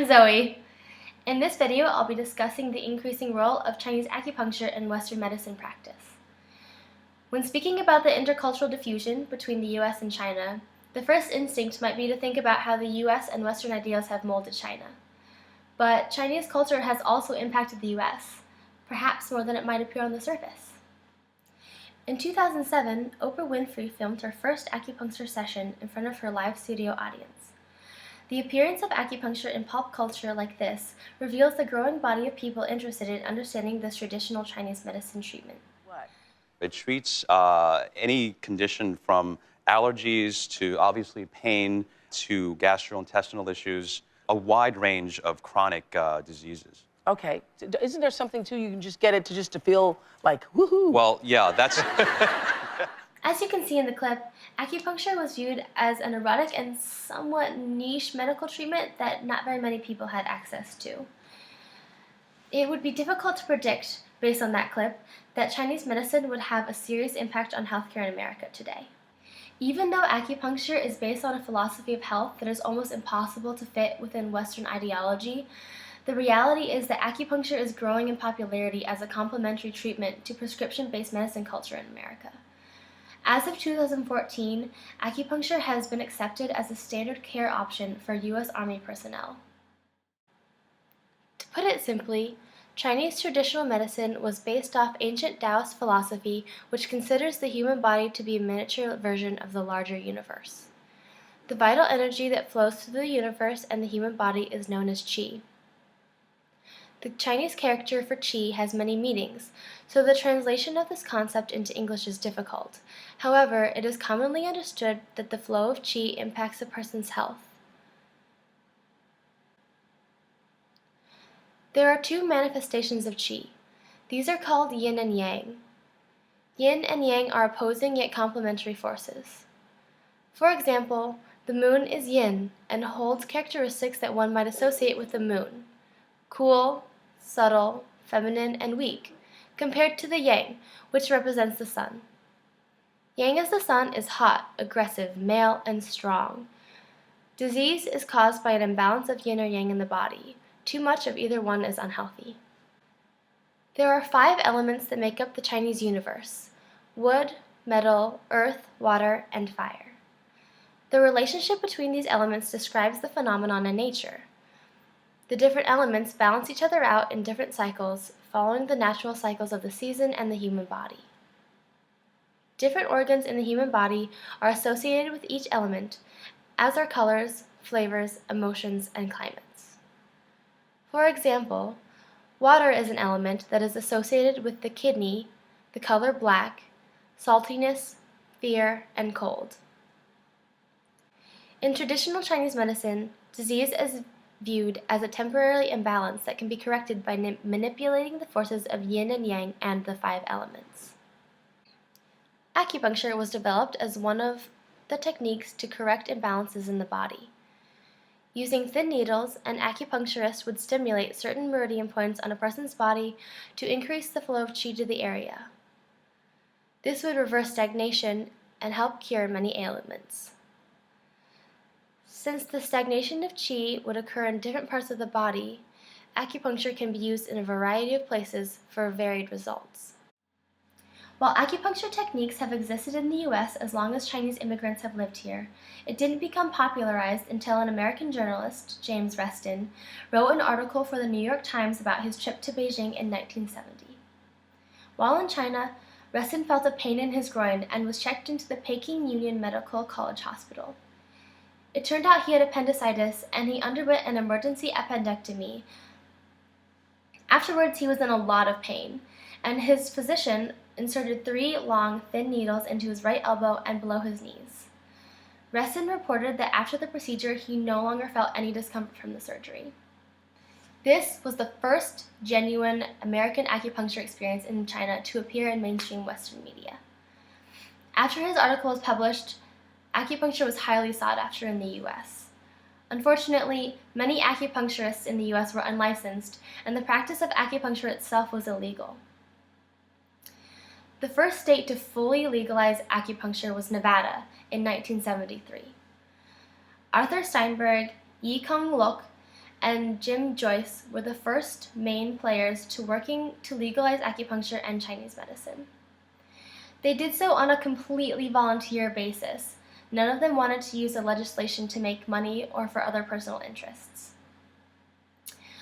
Zoe. In this video, I'll be discussing the increasing role of Chinese acupuncture in Western medicine practice. When speaking about the intercultural diffusion between the US and China, the first instinct might be to think about how the US and Western ideals have molded China. But Chinese culture has also impacted the US, perhaps more than it might appear on the surface. In 2007, Oprah Winfrey filmed her first acupuncture session in front of her live studio audience. The appearance of acupuncture in pop culture like this reveals the growing body of people interested in understanding this traditional Chinese medicine treatment. It treats any condition from allergies to obviously pain to gastrointestinal issues, a wide range of chronic diseases. Okay. Isn't there something too, you can just get it to feel like woohoo? Well, yeah, that's... As you can see in the clip, acupuncture was viewed as an erotic and somewhat niche medical treatment that not very many people had access to. It would be difficult to predict, based on that clip, that Chinese medicine would have a serious impact on healthcare in America today. Even though acupuncture is based on a philosophy of health that is almost impossible to fit within Western ideology, the reality is that acupuncture is growing in popularity as a complementary treatment to prescription-based medicine culture in America. As of 2014, acupuncture has been accepted as a standard care option for U.S. Army personnel. To put it simply, Chinese traditional medicine was based off ancient Taoist philosophy, which considers the human body to be a miniature version of the larger universe. The vital energy that flows through the universe and the human body is known as qi. The Chinese character for qi has many meanings, so the translation of this concept into English is difficult. However, it is commonly understood that the flow of qi impacts a person's health. There are two manifestations of qi. These are called yin and yang. Yin and yang are opposing yet complementary forces. For example, the moon is yin and holds characteristics that one might associate with the moon: cool, subtle, feminine, and weak, compared to the yang, which represents the sun. Yang as the sun is hot, aggressive, male, and strong. Disease is caused by an imbalance of yin or yang in the body. Too much of either one is unhealthy. There are 5 elements that make up the Chinese universe: wood, metal, earth, water, and fire. The relationship between these elements describes the phenomenon in nature. The different elements balance each other out in different cycles, following the natural cycles of the season and the human body. Different organs in the human body are associated with each element, as are colors, flavors, emotions, and climates. For example, water is an element that is associated with the kidney, the color black, saltiness, fear, and cold. In traditional Chinese medicine, disease is viewed as a temporary imbalance that can be corrected by manipulating the forces of yin and yang and the 5 elements. Acupuncture was developed as one of the techniques to correct imbalances in the body. Using thin needles, an acupuncturist would stimulate certain meridian points on a person's body to increase the flow of qi to the area. This would reverse stagnation and help cure many ailments. Since the stagnation of qi would occur in different parts of the body, acupuncture can be used in a variety of places for varied results. While acupuncture techniques have existed in the US as long as Chinese immigrants have lived here, it didn't become popularized until an American journalist, James Reston, wrote an article for the New York Times about his trip to Beijing in 1970. While in China, Reston felt a pain in his groin and was checked into the Peking Union Medical College Hospital. It turned out he had appendicitis, and he underwent an emergency appendectomy. Afterwards, he was in a lot of pain, and his physician inserted 3 long, thin needles into his right elbow and below his knees. Reston reported that after the procedure, he no longer felt any discomfort from the surgery. This was the first genuine American acupuncture experience in China to appear in mainstream Western media. After his article was published, acupuncture was highly sought after in the US. Unfortunately, many acupuncturists in the US were unlicensed, and the practice of acupuncture itself was illegal. The first state to fully legalize acupuncture was Nevada in 1973. Arthur Steinberg, Yi Kong Luk, and Jim Joyce were the first main players working to legalize acupuncture and Chinese medicine. They did so on a completely volunteer basis. None of them wanted to use the legislation to make money or for other personal interests.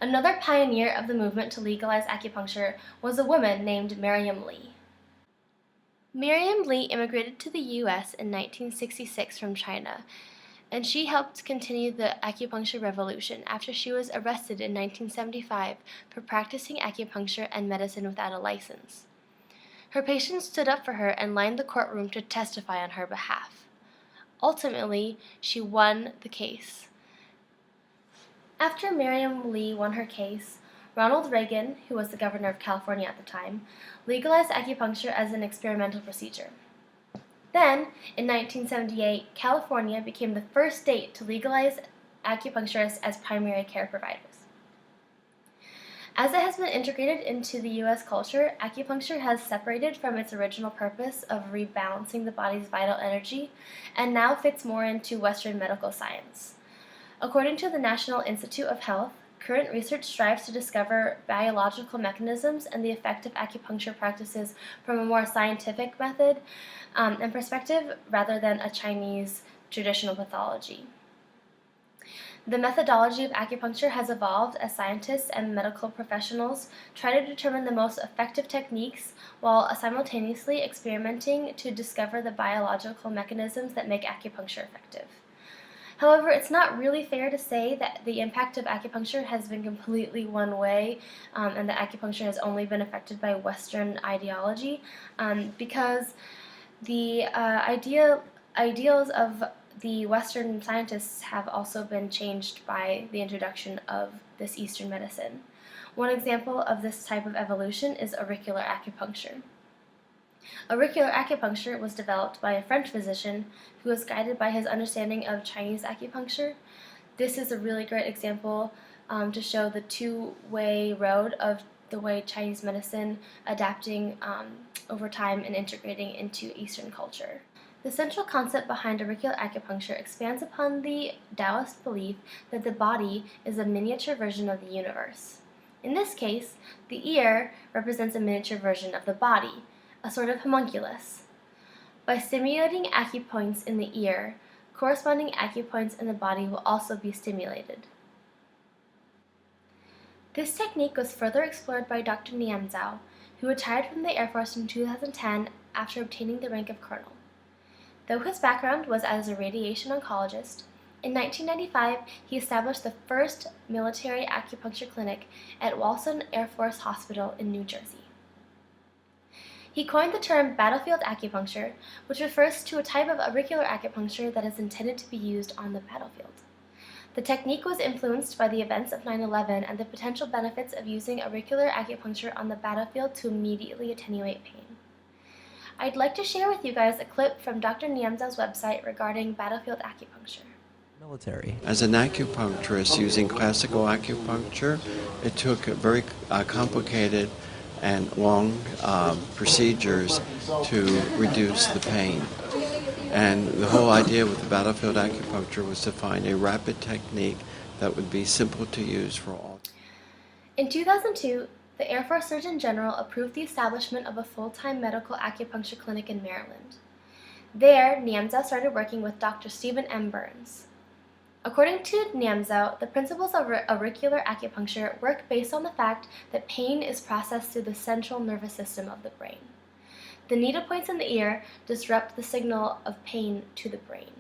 Another pioneer of the movement to legalize acupuncture was a woman named Miriam Lee. Miriam Lee immigrated to the U.S. in 1966 from China, and she helped continue the acupuncture revolution after she was arrested in 1975 for practicing acupuncture and medicine without a license. Her patients stood up for her and lined the courtroom to testify on her behalf. Ultimately, she won the case. After Miriam Lee won her case, Ronald Reagan, who was the governor of California at the time, legalized acupuncture as an experimental procedure. Then, in 1978, California became the first state to legalize acupuncturists as primary care providers. As it has been integrated into the U.S. culture, acupuncture has separated from its original purpose of rebalancing the body's vital energy and now fits more into Western medical science. According to the National Institute of Health, current research strives to discover biological mechanisms and the effect of acupuncture practices from a more scientific method and perspective rather than a Chinese traditional pathology. The methodology of acupuncture has evolved as scientists and medical professionals try to determine the most effective techniques while simultaneously experimenting to discover the biological mechanisms that make acupuncture effective. However, it's not really fair to say that the impact of acupuncture has been completely one way and that acupuncture has only been affected by Western ideology because the ideals of the Western scientists have also been changed by the introduction of this Eastern medicine. One example of this type of evolution is auricular acupuncture. Auricular acupuncture was developed by a French physician who was guided by his understanding of Chinese acupuncture. This is a really great example to show the two-way road of the way Chinese medicine adapting over time and integrating into Eastern culture. The central concept behind auricular acupuncture expands upon the Taoist belief that the body is a miniature version of the universe. In this case, the ear represents a miniature version of the body, a sort of homunculus. By stimulating acupoints in the ear, corresponding acupoints in the body will also be stimulated. This technique was further explored by Dr. Niamzao, who retired from the Air Force in 2010 after obtaining the rank of colonel. Though his background was as a radiation oncologist, in 1995 he established the first military acupuncture clinic at Walson Air Force Hospital in New Jersey. He coined the term battlefield acupuncture, which refers to a type of auricular acupuncture that is intended to be used on the battlefield. The technique was influenced by the events of 9/11 and the potential benefits of using auricular acupuncture on the battlefield to immediately attenuate pain. I'd like to share with you guys a clip from Dr. Niamzao's website regarding battlefield acupuncture. Military. As an acupuncturist using classical acupuncture, it took very complicated and long procedures to reduce the pain. And the whole idea with the battlefield acupuncture was to find a rapid technique that would be simple to use for all. In 2002, the Air Force Surgeon General approved the establishment of a full-time medical acupuncture clinic in Maryland. There, Niamzao started working with Dr. Stephen M. Burns. According to Niamzao, the principles of auricular acupuncture work based on the fact that pain is processed through the central nervous system of the brain. The needle points in the ear disrupt the signal of pain to the brain.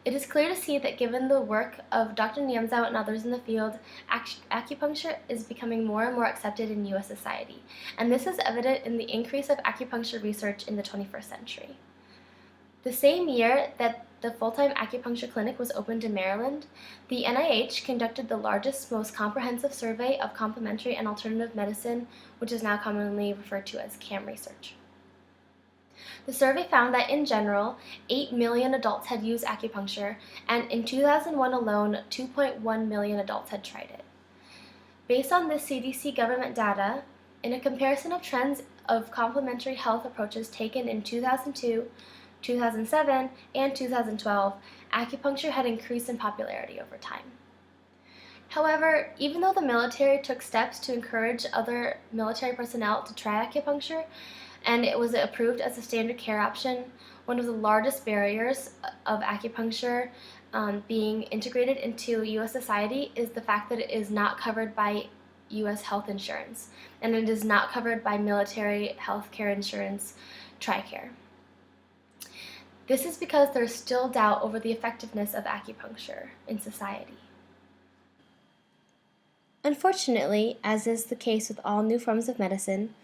It is clear to see that given the work of Dr. Niamzao and others in the field, acupuncture is becoming more and more accepted in U.S. society, and this is evident in the increase of acupuncture research in the 21st century. The same year that the full-time acupuncture clinic was opened in Maryland, the NIH conducted the largest, most comprehensive survey of complementary and alternative medicine, which is now commonly referred to as CAM research. The survey found that, in general, 8 million adults had used acupuncture, and in 2001 alone, 2.1 million adults had tried it. Based on this CDC government data, in a comparison of trends of complementary health approaches taken in 2002, 2007, and 2012, acupuncture had increased in popularity over time. However, even though the military took steps to encourage other military personnel to try acupuncture, and it was approved as a standard care option, one of the largest barriers of acupuncture being integrated into U.S. society is the fact that it is not covered by U.S. health insurance, and it is not covered by military health care insurance, TRICARE. This is because there's still doubt over the effectiveness of acupuncture in society. Unfortunately, as is the case with all new forms of medicine,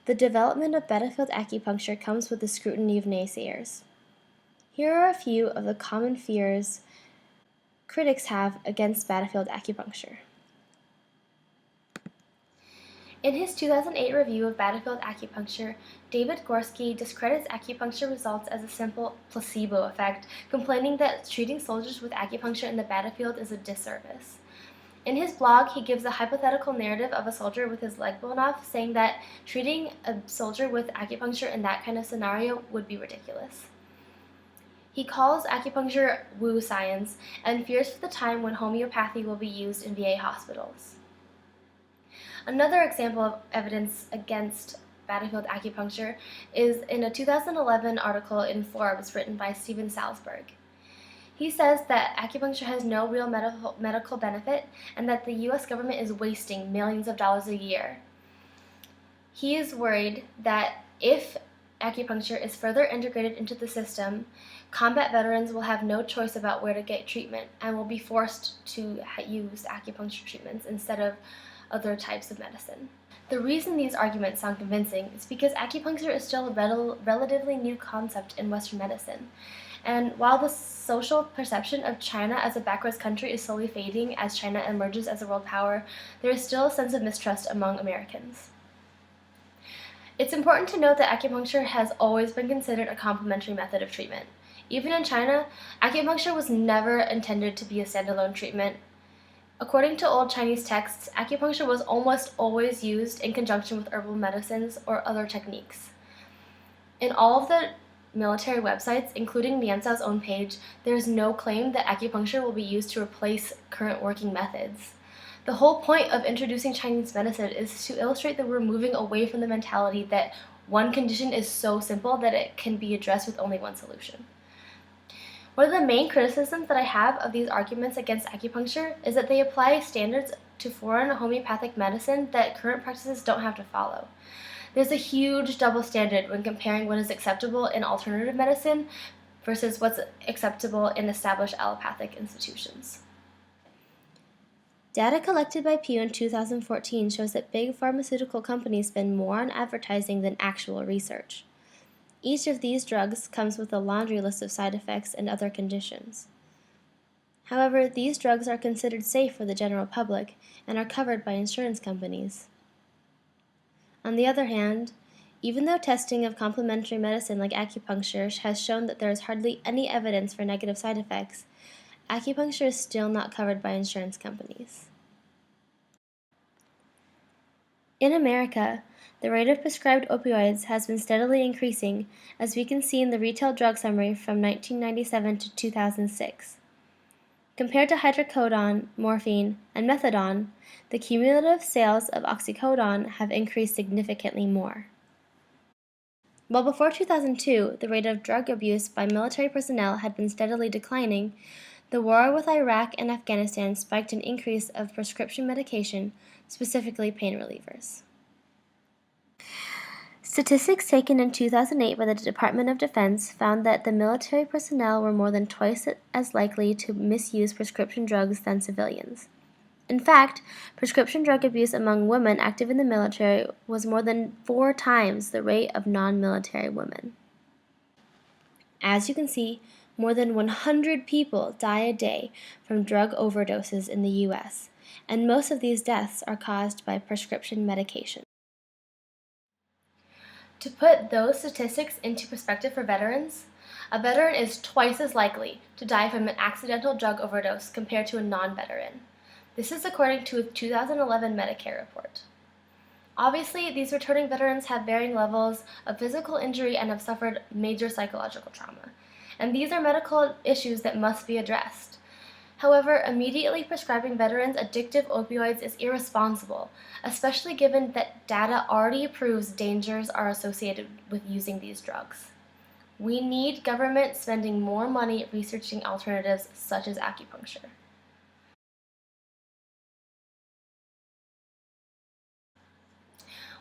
the development of battlefield acupuncture comes with the scrutiny of naysayers. Here are a few of the common fears critics have against battlefield acupuncture. In his 2008 review of battlefield acupuncture, David Gorski discredits acupuncture results as a simple placebo effect, complaining that treating soldiers with acupuncture in the battlefield is a disservice. In his blog, he gives a hypothetical narrative of a soldier with his leg blown off, saying that treating a soldier with acupuncture in that kind of scenario would be ridiculous. He calls acupuncture woo science and fears for the time when homeopathy will be used in VA hospitals. Another example of evidence against battlefield acupuncture is in a 2011 article in Forbes written by Steven Salzberg. He says that acupuncture has no real medical benefit and that the U.S. government is wasting millions of dollars a year. He is worried that if acupuncture is further integrated into the system, combat veterans will have no choice about where to get treatment and will be forced to use acupuncture treatments instead of other types of medicine. The reason these arguments sound convincing is because acupuncture is still a relatively new concept in Western medicine. And while the social perception of China as a backwards country is slowly fading as China emerges as a world power, there is still a sense of mistrust among Americans. It's important to note that acupuncture has always been considered a complementary method of treatment. Even in China, acupuncture was never intended to be a standalone treatment. According to old Chinese texts, acupuncture was almost always used in conjunction with herbal medicines or other techniques. In all of the military websites, including Lian Cao's own page, there is no claim that acupuncture will be used to replace current working methods. The whole point of introducing Chinese medicine is to illustrate that we're moving away from the mentality that one condition is so simple that it can be addressed with only one solution. One of the main criticisms that I have of these arguments against acupuncture is that they apply standards to foreign homeopathic medicine that current practices don't have to follow. There's a huge double standard when comparing what is acceptable in alternative medicine versus what's acceptable in established allopathic institutions. Data collected by Pew in 2014 shows that big pharmaceutical companies spend more on advertising than actual research. Each of these drugs comes with a laundry list of side effects and other conditions. However, these drugs are considered safe for the general public and are covered by insurance companies. On the other hand, even though testing of complementary medicine like acupuncture has shown that there is hardly any evidence for negative side effects, acupuncture is still not covered by insurance companies. In America, the rate of prescribed opioids has been steadily increasing, as we can see in the retail drug summary from 1997 to 2006. Compared to hydrocodone, morphine, and methadone, the cumulative sales of oxycodone have increased significantly more. While before 2002, the rate of drug abuse by military personnel had been steadily declining, the war with Iraq and Afghanistan spiked an increase of prescription medication, specifically pain relievers. Statistics taken in 2008 by the Department of Defense found that the military personnel were more than twice as likely to misuse prescription drugs than civilians. In fact, prescription drug abuse among women active in the military was more than 4 times the rate of non-military women. As you can see, more than 100 people die a day from drug overdoses in the U.S., and most of these deaths are caused by prescription medication. To put those statistics into perspective for veterans, a veteran is twice as likely to die from an accidental drug overdose compared to a non-veteran. This is according to a 2011 Medicare report. Obviously, these returning veterans have varying levels of physical injury and have suffered major psychological trauma, and these are medical issues that must be addressed. However, immediately prescribing veterans addictive opioids is irresponsible, especially given that data already proves dangers are associated with using these drugs. We need government spending more money researching alternatives such as acupuncture.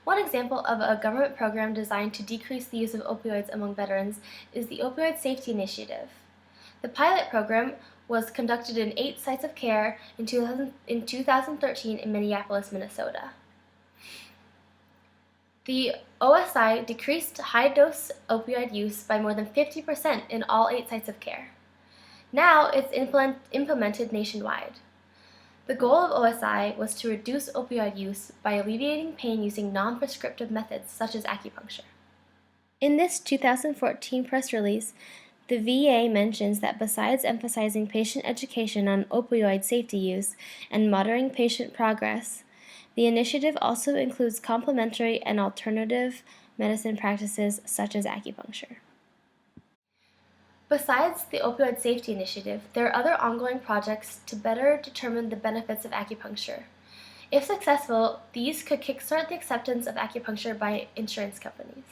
One example of a government program designed to decrease the use of opioids among veterans is the Opioid Safety Initiative. The pilot program was conducted in 8 sites of care in 2013 in Minneapolis, Minnesota. The OSI decreased high-dose opioid use by more than 50% in all 8 sites of care. Now it's implemented nationwide. The goal of OSI was to reduce opioid use by alleviating pain using non-prescriptive methods such as acupuncture. In this 2014 press release, the VA mentions that besides emphasizing patient education on opioid safety use and monitoring patient progress, the initiative also includes complementary and alternative medicine practices such as acupuncture. Besides the Opioid Safety Initiative, there are other ongoing projects to better determine the benefits of acupuncture. If successful, these could kickstart the acceptance of acupuncture by insurance companies.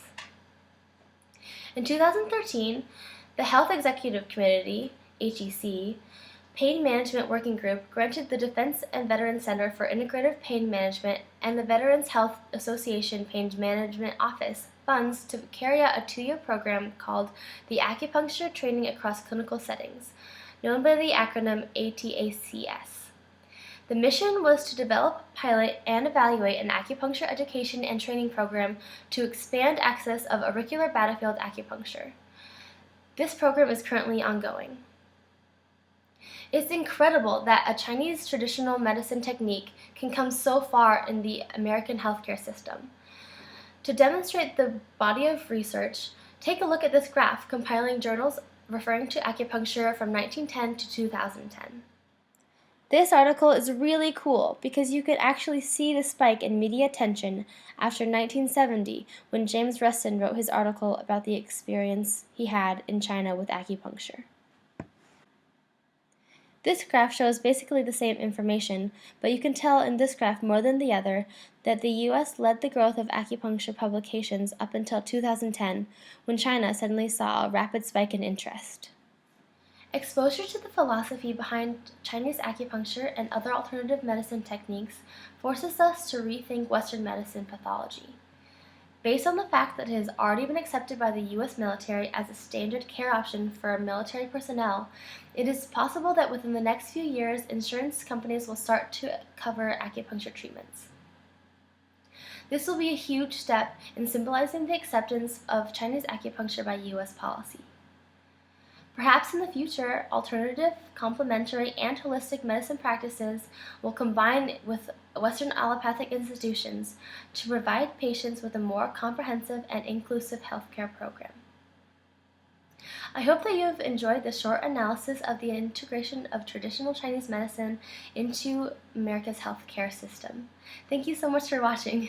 In 2013, the Health Executive Committee, HEC, Pain Management Working Group granted the Defense and Veterans Center for Integrative Pain Management and the Veterans Health Association Pain Management Office funds to carry out a 2-year program called the Acupuncture Training Across Clinical Settings, known by the acronym ATACS. The mission was to develop, pilot, and evaluate an acupuncture education and training program to expand access of auricular battlefield acupuncture. This program is currently ongoing. It's incredible that a Chinese traditional medicine technique can come so far in the American healthcare system. To demonstrate the body of research, take a look at this graph compiling journals referring to acupuncture from 1910 to 2010. This article is really cool because you could actually see the spike in media attention after 1970 when James Rustin wrote his article about the experience he had in China with acupuncture. This graph shows basically the same information, but you can tell in this graph more than the other that the US led the growth of acupuncture publications up until 2010, when China suddenly saw a rapid spike in interest. Exposure to the philosophy behind Chinese acupuncture and other alternative medicine techniques forces us to rethink Western medicine pathology. Based on the fact that it has already been accepted by the U.S. military as a standard care option for military personnel, it is possible that within the next few years, insurance companies will start to cover acupuncture treatments. This will be a huge step in symbolizing the acceptance of Chinese acupuncture by U.S. policy. Perhaps in the future, alternative, complementary, and holistic medicine practices will combine with Western allopathic institutions to provide patients with a more comprehensive and inclusive healthcare program. I hope that you have enjoyed this short analysis of the integration of traditional Chinese medicine into America's healthcare system. Thank you so much for watching.